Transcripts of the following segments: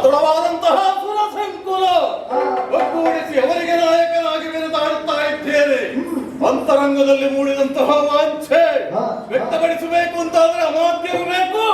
ತಡವಾದಂತಹ ಸುರಸಂಕುಲ ಒಗ್ಗೂಡಿಸಿ ಅವರಿಗೆ ನಾಯಕನಾಗಿ ಮೆರೆದಾಡುತ್ತಾ ಇದ್ದೇನೆ. ಅಂತರಂಗದಲ್ಲಿ ಮೂಡಿದಂತಹ ವಾಂಛೆ ವ್ಯಕ್ತಪಡಿಸಬೇಕು ಅಂತಾದ್ರೆ ಅಮಾತ್ಯರು ಬೇಕು.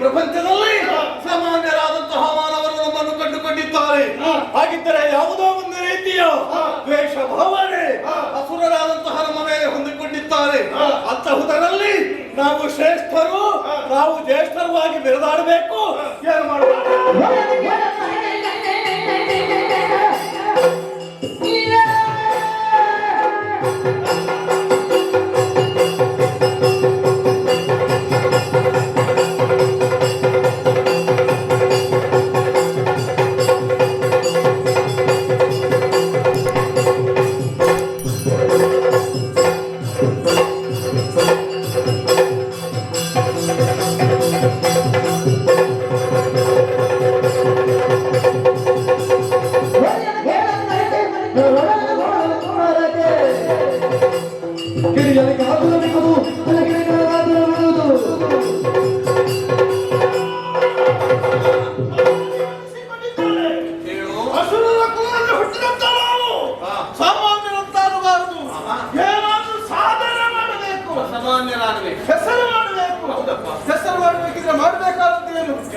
ಪ್ರಪಂಚದಲ್ಲಿ ಸಾಮಾನ್ಯರಾದಂತಹ ಮಾನವರು ನಮ್ಮನ್ನು ಕಂಡುಕೊಂಡಿದ್ದಾರೆ. ಹಾಗಿದ್ದರೆ ಯಾವುದೋ ಒಂದು ರೀತಿಯ ದ್ವೇಷ ಭಾವನೆ ಅಸುರರಾದಂತಹ ನಮ್ಮ ಮೇಲೆ ಹೊಂದಿಕೊಂಡಿದ್ದಾರೆ. ಅಂತಹುದರಲ್ಲಿ ನಾವು ಶ್ರೇಷ್ಠರು, ನಾವು ಜ್ಯೇಷ್ಠರವಾಗಿ ಬೆರೆದಾಡಬೇಕು. ಏನು ಮಾಡಬೇಕು?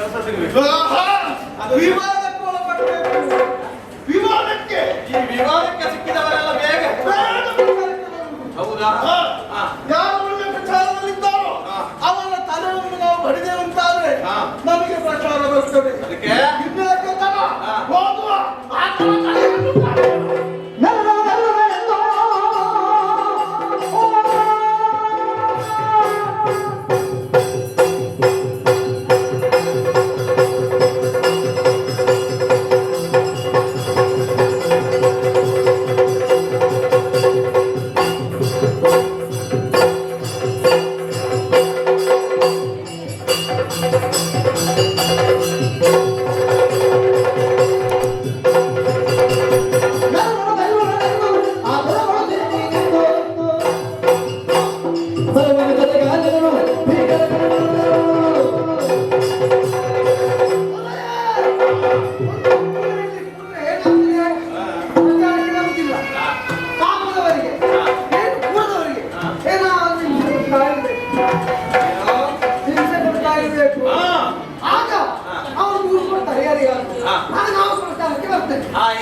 ಕೆಲಸ ಸಿಗಬೇಕು. ವಿವಾದಕ್ಕೆ ಒಳಪಡಬೇಕು. ವಿವಾದಕ್ಕೆ ಈ ವಿವಾದಕ್ಕೆ ಸಿಕ್ಕಿದವರೆಲ್ಲ ಬೇಗ ಹೌದಾ? ಯಾರು ಒಳ್ಳೆ ಪ್ರಚಾರದಲ್ಲಿದ್ದಾರೋ ಅವರ ತಲೆಯನ್ನು ನಾವು ಬಡಿದೇವಂತಾದ್ರೆ ನಮಗೆ ಪ್ರಚಾರ ಬರ್ತದೆ. ಅದಕ್ಕೆ ಇನ್ನೇಕೆ ತಡ? ಹೋಗುವ ಆ ತಲೆಯನ್ನು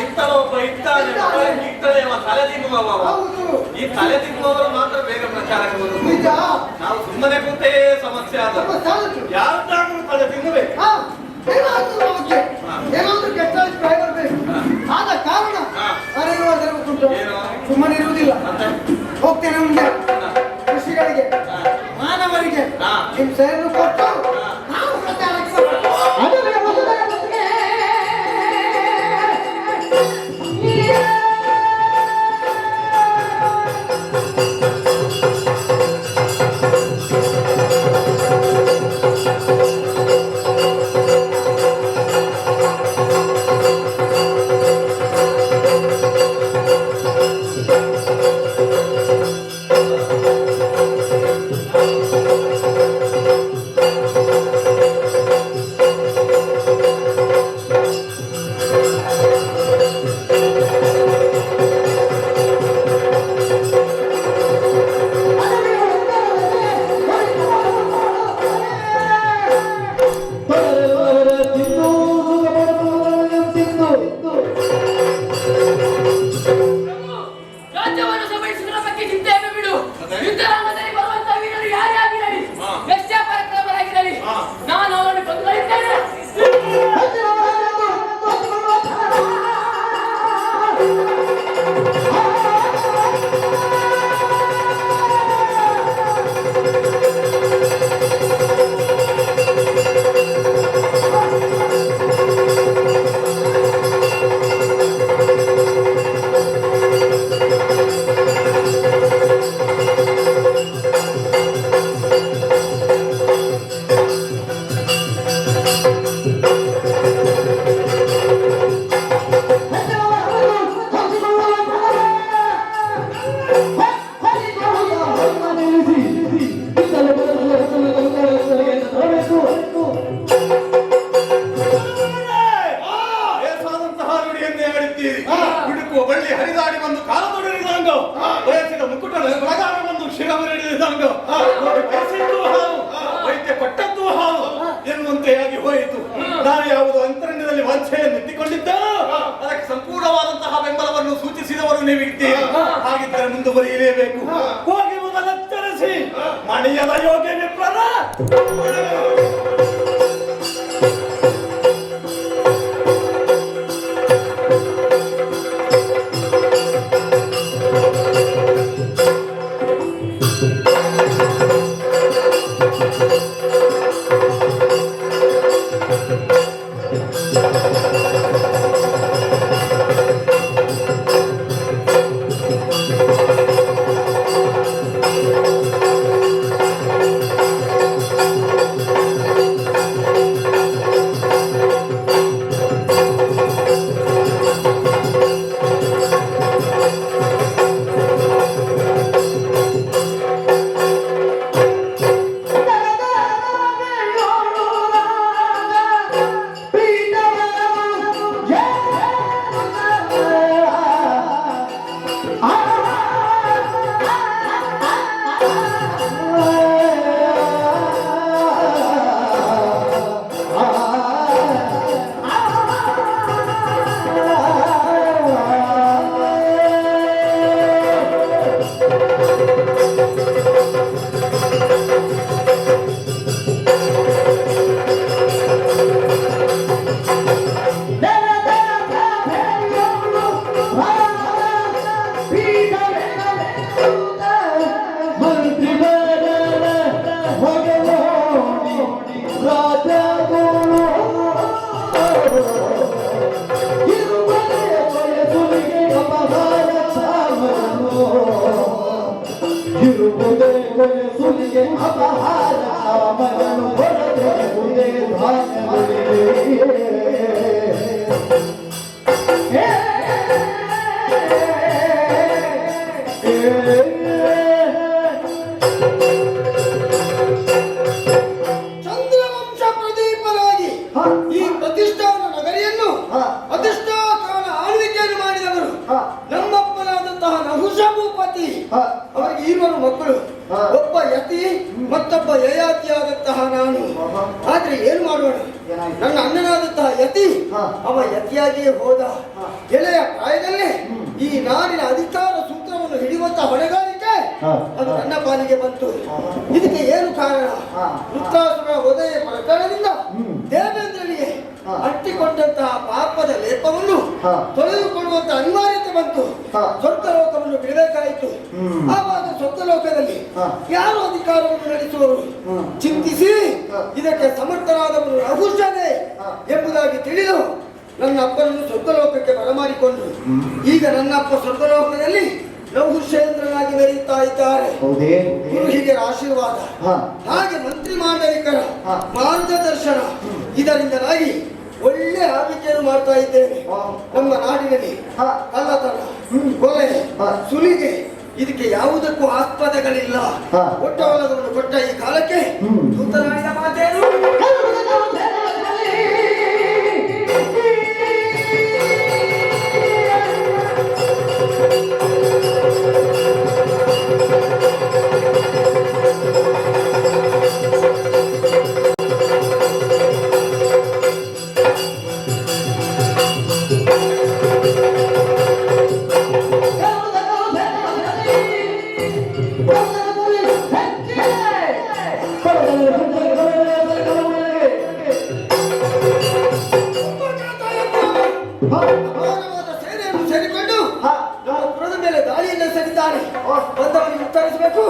ಇಂಥವ ಒಬ್ಬ ಇದ್ದಾನೆ, ತಲೆ ತಿನ್ನುವವ. ಈ ತಲೆ ತಿನ್ನುವವರು ಮಾತ್ರ ಬೇಗ ಪ್ರಚಾರಕ್ಕೆ ಬರುವುದು. ನಾವು ಸುಮ್ಮನೆ ಕೂತೇ ಸಮಸ್ಯೆ ಆದ ಯಾರ್ದಾದ್ರೂ ತಲೆ ತಿನ್ನಬೇಕು. ಏನಾದ್ರೂ ಕೆಟ್ಟ ಅಭಿಪ್ರಾಯ ಬರಬೇಕು. ಆದ ಕಾರಣ ಸುಮ್ಮನೆ ಇರುವುದಿಲ್ಲ. ಹೋಗ್ತೇನೆ ಮುಂದೆ ಕೃಷಿಗಳಿಗೆ ಮಾನವರಿಗೆ ಹಿಂಸೆಯನ್ನು ಕೊಟ್ಟು ನಾವು ಪ್ರಚಾರಕ್ಕೆ ಬಿಡುಕುವ ಬಳ್ಳಿ ಹರಿದಾಡಿ ಬಂದು ಕಾಲ ತೊಡರಿದಂಗೋ ಬಯಸಿದ ಮುಕ್ಕುಟ ಬೆಳಗಾವಿ ಬಂದು ಶಿರವರಿಡಿದಂಗೋ ಬಯಸಿದ್ದು ಹಾವು ವೈದ್ಯ ಕೊಟ್ಟದ್ದು ಹಾವು ಎನ್ನುವಂತೆಯಾಗಿ ಹೋಯಿತು. ನಾನು ಯಾವುದು ಅಂತರಂಗದಲ್ಲಿ ವಾಂಛೆಯನ್ನು ಎತ್ತಿಕೊಂಡಿದ್ದೋ ಅದಕ್ಕೆ ಸಂಪೂರ್ಣವಾದಂತಹ ಬೆಂಬಲವನ್ನು ಸೂಚಿಸಿದವರು ನೀವಿದ್ದೀರಿ. ಹಾಗಿದ್ದರೆ ಮುಂದುವರಿಯಲೇಬೇಕು. ಹೋಗಿ ಮೊದಲೆತ್ತರಿಸಿ ಮಣಿಯದ ಯೋಗ್ಯ ವಿಪ್ರರ ಯತಿ ಮತ್ತೊಬ್ಬ ಯಯಾತಿಯಾದಂತಹ ನಾನು. ಆದ್ರೆ ಏನು ಮಾಡೋಣ, ನನ್ನ ಅಣ್ಣನಾದಂತಹ ಯತಿ ಅವ ಯತಿಯಾಗಿಯೇ ಹೋದ. ಎಳೆಯ ಪ್ರಾಯದಲ್ಲಿ ಈ ನಾಡಿನ ಅಧಿಕಾರ ಸೂತ್ರವನ್ನು ಹಿಡಿಯುವಂತಹ ಹೊಣೆಗಾರಿಕೆ ಅದು ನನ್ನ ಪಾಲಿಗೆ ಬಂತು. ಇದಕ್ಕೆ ಏನು ಕಾರಣ? ವೃತ್ತಾಸುರ ಉದಯ ಪ್ರಕರಣದಿಂದ ದೇವೇಂದ್ರನಿಗೆ ಅಂಟಿಕೊಂಡಂತಹ ಪಾಪದ ಲೇಪವನ್ನು ತೊಳೆದುಕೊಳ್ಳುವಂತಹ ಅನಿವಾರ್ಯತೆ ಬಂತು. ಸ್ವರ್ಗ ಲೋಕವನ್ನು ಬಿಡಬೇಕಾಯಿತು. ಆವಾಗ ಸ್ವರ್ಗ ಲೋಕದಲ್ಲಿ ಯಾರು ಅಧಿಕಾರವನ್ನು ನಡೆಸುವವರು ಚಿಂತಿಸಿ ಇದಕ್ಕೆ ಸಮರ್ಥರಾದವರು ರಘುಷನೇ ಎಂಬುದಾಗಿ ತಿಳಿದು ನನ್ನ ಅಪ್ಪನನ್ನು ಸ್ವರ್ಗಲೋಕಕ್ಕೆ ಬರಮಾಡಿಕೊಂಡ್ರು. ಈಗ ನನ್ನ ಅಪ್ಪ ಸ್ವರ್ಗಲೋಕದಲ್ಲಿ ಲೌಹುಷೇಂದ್ರನಾಗಿ ಮೆರೆಯುತ್ತಾ ಇದ್ದಾರೆ. ಗುರುಹಿರಿಯರ ಆಶೀರ್ವಾದ, ಹಾಗೆ ಮಂತ್ರಿ ಮಾಂಡಲಿಕರ ಮಾರ್ಗದರ್ಶನ, ಇದರಿಂದಲಾಗಿ ಒಳ್ಳೆ ಆಳ್ವಿಕೆಯನ್ನು ಮಾಡ್ತಾ ಇದ್ದೇನೆ. ನಮ್ಮ ನಾಡಿನಲ್ಲಿ ಕಳ್ಳತನ, ಕೊಲೆ, ಸುಲಿಗೆ ಇದಕ್ಕೆ ಯಾವುದಕ್ಕೂ ಆಸ್ಪದಗಳಿಲ್ಲ. ಒಟ್ಟವಲಗವನ್ನು ಕೊಟ್ಟ ಈ ಕಾಲಕ್ಕೆ ದೂತನಾಡಿದ ಮಾತೇನು? ಸೇನೆಯನ್ನು ಸೇರಿಕೊಂಡು ನಮ್ಮ ಪುರದ ಮೇಲೆ ದಾಳಿಯನ್ನು ಸರಿದ್ದಾರೆ. ಬಂದವನಿಗೆ ಉತ್ತರಿಸಬೇಕು.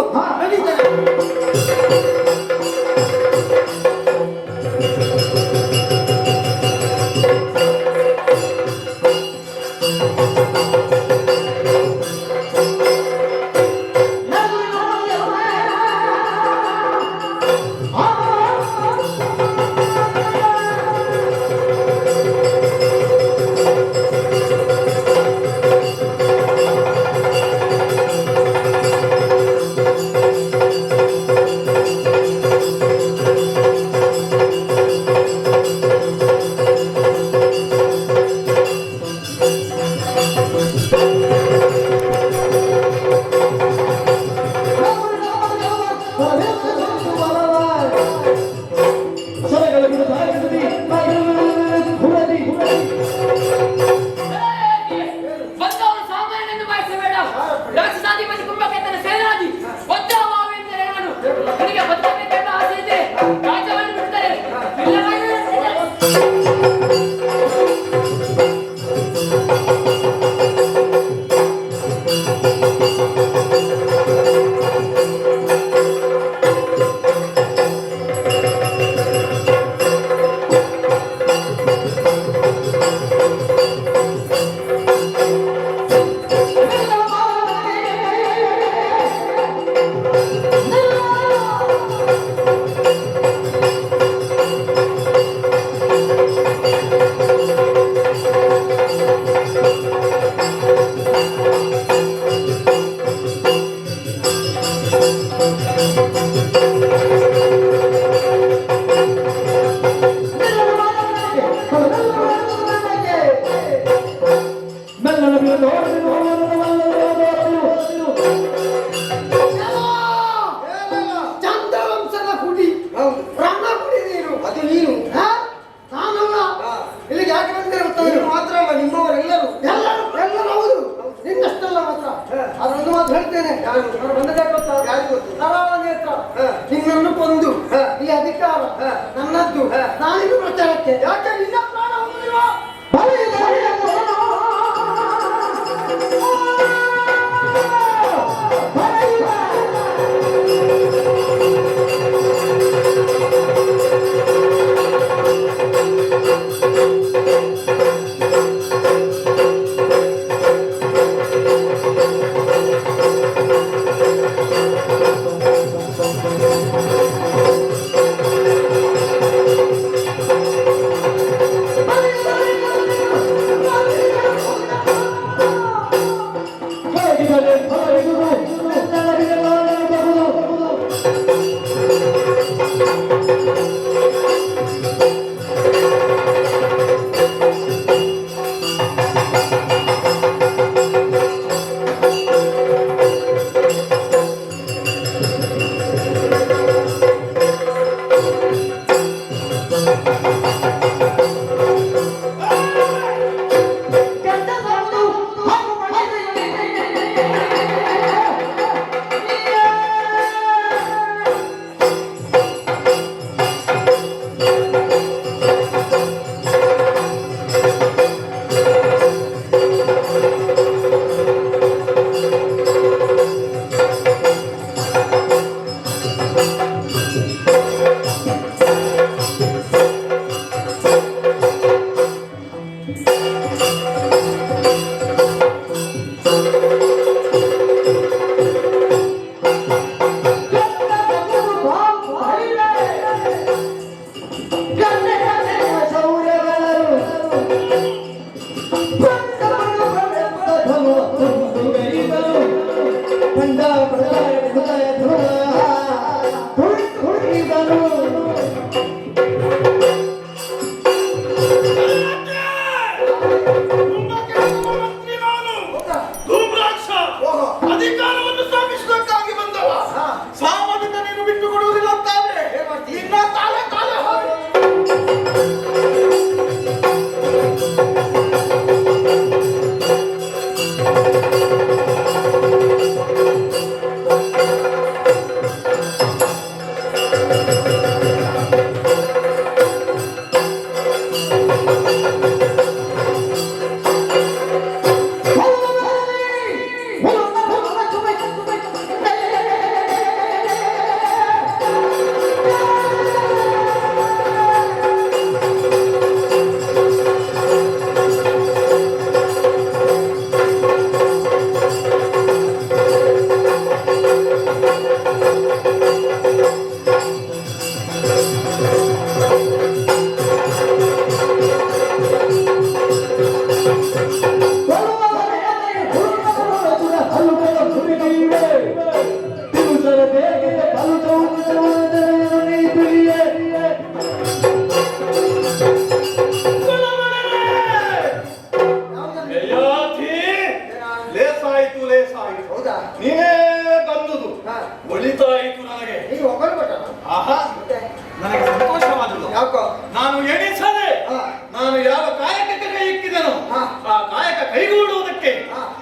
ನಾನು ಯಾವ ಕಾಯಕಕ್ಕೆ ಕೈ ಇಕ್ಕಿದನೋ ಆ ಕಾಯಕ ಕೈಗೂಡುವುದಕ್ಕೆ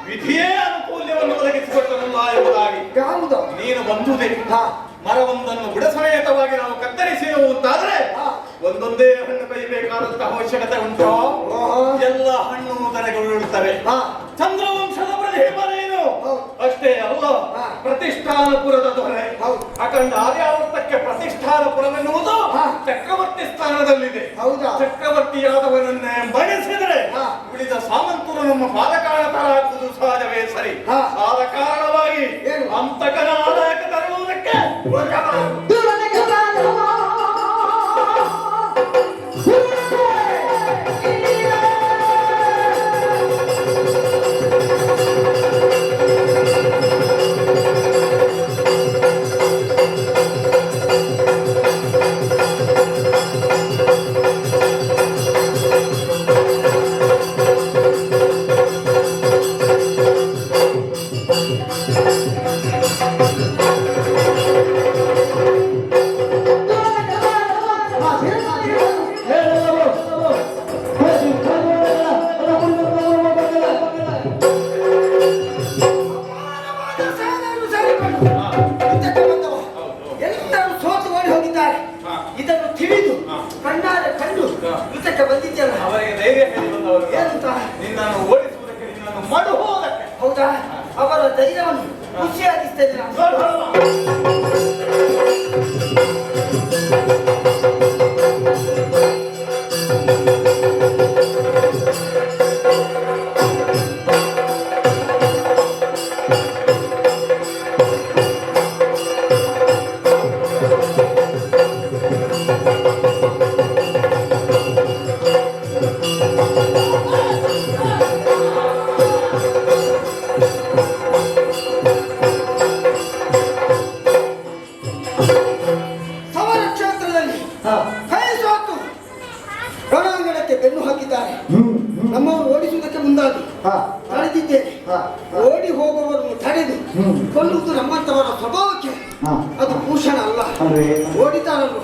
ವಿಧಿಯೇ ಅನುಕೂಲ್ಯವನ್ನು ಒದಗಿಸಿಕೊಟ್ಟನಲ್ಲ ಎಂಬುದಾಗಿ ಯಾವುದು ನೀನು ಬಂದುದೇ ಮರವೊಂದನ್ನು ಬುಡ ಸಮೇತವಾಗಿ ನಾವು ಕತ್ತರಿಸೆವು ಅಂತಾದ್ರೆ ಒಂದೊಂದೇ ಹಣ್ಣು ಕೈಬೇಕಾದಂತಹ ಅವಶ್ಯಕತೆ ಉಂಟು. ಎಲ್ಲ ಹಣ್ಣು ದರೆಗೊಳ್ಳುತ್ತವೆ. ಚಂದ್ರವಂಶದ ಪ್ರತಿಭರೇನು ಅಷ್ಟೇ ಅಲ್ಲ, ಪ್ರತಿಷ್ಠಾನಪುರದ ದೊರೆ ಅಖಂಡ ಆರ್ಯಾವರ್ತಕ್ಕೆ ಪ್ರತಿಷ್ಠಾನಪುರವೆನ್ನುವುದು ಚಕ್ರವರ್ತಿ ಸ್ಥಾನದಲ್ಲಿದೆ. ಚಕ್ರವರ್ತಿಯಾದವನನ್ನೇ ಬಯಸಿದರೆ ಉಳಿದ ಸಾಮಂತರು ನಮ್ಮ ಪಾದಕಾಣತರಾಗುವುದು ಸಹಜವೇ ಸರಿ. ಆದ ಕಾರಣವಾಗಿ ಅಂತಕನ ಆದಾಯಕ್ಕೆ ತರುವುದಕ್ಕೆ ಎಲ್ಲರೂ ಸೋತು ಓಡಿ ಹೋಗಿದ್ದಾರೆ. ಇದನ್ನು ತಿಳಿದು ಕಣ್ಣಾರೆ ಕಂಡು ಯುದ್ಧಕ್ಕೆ ಬಂದಿದ್ದಲ್ಲ, ಅವರಿಗೆ ಧೈರ್ಯ ಹೇಳಿ ಬಂದವರು ಏನಂತ ನಿನ್ನನ್ನು ಓಡಿಸುವುದಕ್ಕೆ, ನಿನ್ನನ್ನು ಮಾಡುವುದಕ್ಕೆ. ಹೌದಾ? ಅವರ ಧೈರ್ಯವನ್ನು ಖುಷಿಯಾಗಿಸ್ತೇನೆ ನಾನು. ಸಮರ ಕ್ಷೇತ್ರದಲ್ಲಿ ಕೈ ಸೋತು ರಣಾಂಗಣಕ್ಕೆ ಬೆನ್ನು ಹಾಕಿದ್ದಾರೆ. ನಮ್ಮವರು ಓಡಿಸುವುದಕ್ಕೆ ಮುಂದಾಗಿ ತಡೆದಿದ್ದೇನೆ. ಓಡಿ ಹೋಗುವವರನ್ನು ತಡೆದು ಕೊಲ್ಲುವುದು ನಮ್ಮಂತವರ ಸ್ವಭಾವಕ್ಕೆ ಅದು ಭೂಷಣ ಅಲ್ಲ. ಓಡಿತಾರಲ್ವ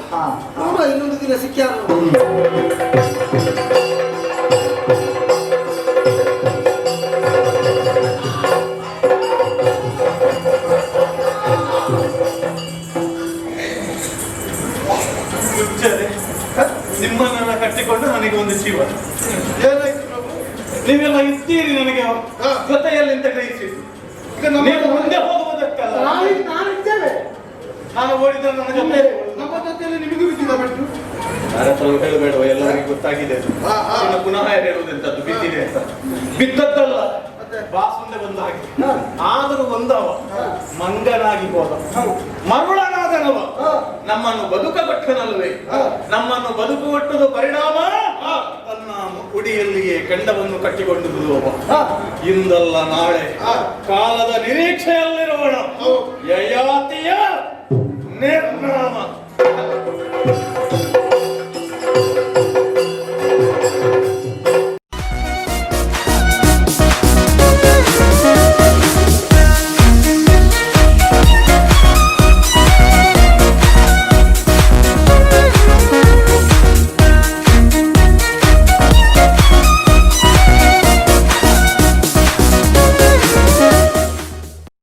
ಅವರು ಇನ್ನೊಂದು ದಿನ ಸಿಕ್ಕ್ಯಾರ. ನಿಮ್ಮನ್ನ ಕಟ್ಟಿಕೊಂಡು ನನಗೆ ಒಂದು ಜೀವ. ಏನಾಯ್ತು ಪ್ರಭು? ನೀವೆಲ್ಲ ಇದ್ದೀರಿ ನನಗೆ ಜೊತೆಯಲ್ಲಿಂದ ಗ್ರಹಿಸಿದ್ದು. ನೀವು ಮುಂದೆ ಹೋಗುವುದಕ್ಕಲ್ಲ, ನಾನು ಓಡಿದ್ರೆ ನನ್ನ ಜೊತೆ ನಮ್ಮ ಜೊತೆಯಲ್ಲಿ ನಿಮಗೂ ಬಿದ್ದಿದ ಬಿಟ್ಟು ಯಾರ ಹತ್ರ ಹೇಳಬೇಡವ, ಎಲ್ಲರಿಗೂ ಗೊತ್ತಾಗಿದೆ. ಇನ್ನು ಪುನಃ ಹೇಳುವುದೆಂತದ್ದು ಬಿದ್ದಿದೆ ಅಂತ. ಬಿದ್ದದ್ದಲ್ಲ, ಬಾಸುಂದೆ ಬಂದ ಹಾಗೆ. ಆದರೂ ಒಂದವ ಮಂಗನಾಗಿ ಹೋದ, ಮರುಳನಾದನವ ನಮ್ಮನ್ನು ಬದುಕಗೊಟ್ಟನಲ್ವೇ. ನಮ್ಮನ್ನು ಬದುಕುಗೊಟ್ಟದ ಪರಿಣಾಮ ತನ್ನ ಉಡಿಯಲ್ಲಿಯೇ ಕಂಡವನ್ನು ಕಟ್ಟಿಕೊಂಡು ಬಿಡುವವ. ಇಂದಲ್ಲ ನಾಳೆ ಕಾಲದ ನಿರೀಕ್ಷೆಯಲ್ಲಿರುವಣ ಯಯಾತಿಯ ನಿರ್ನಾಮ.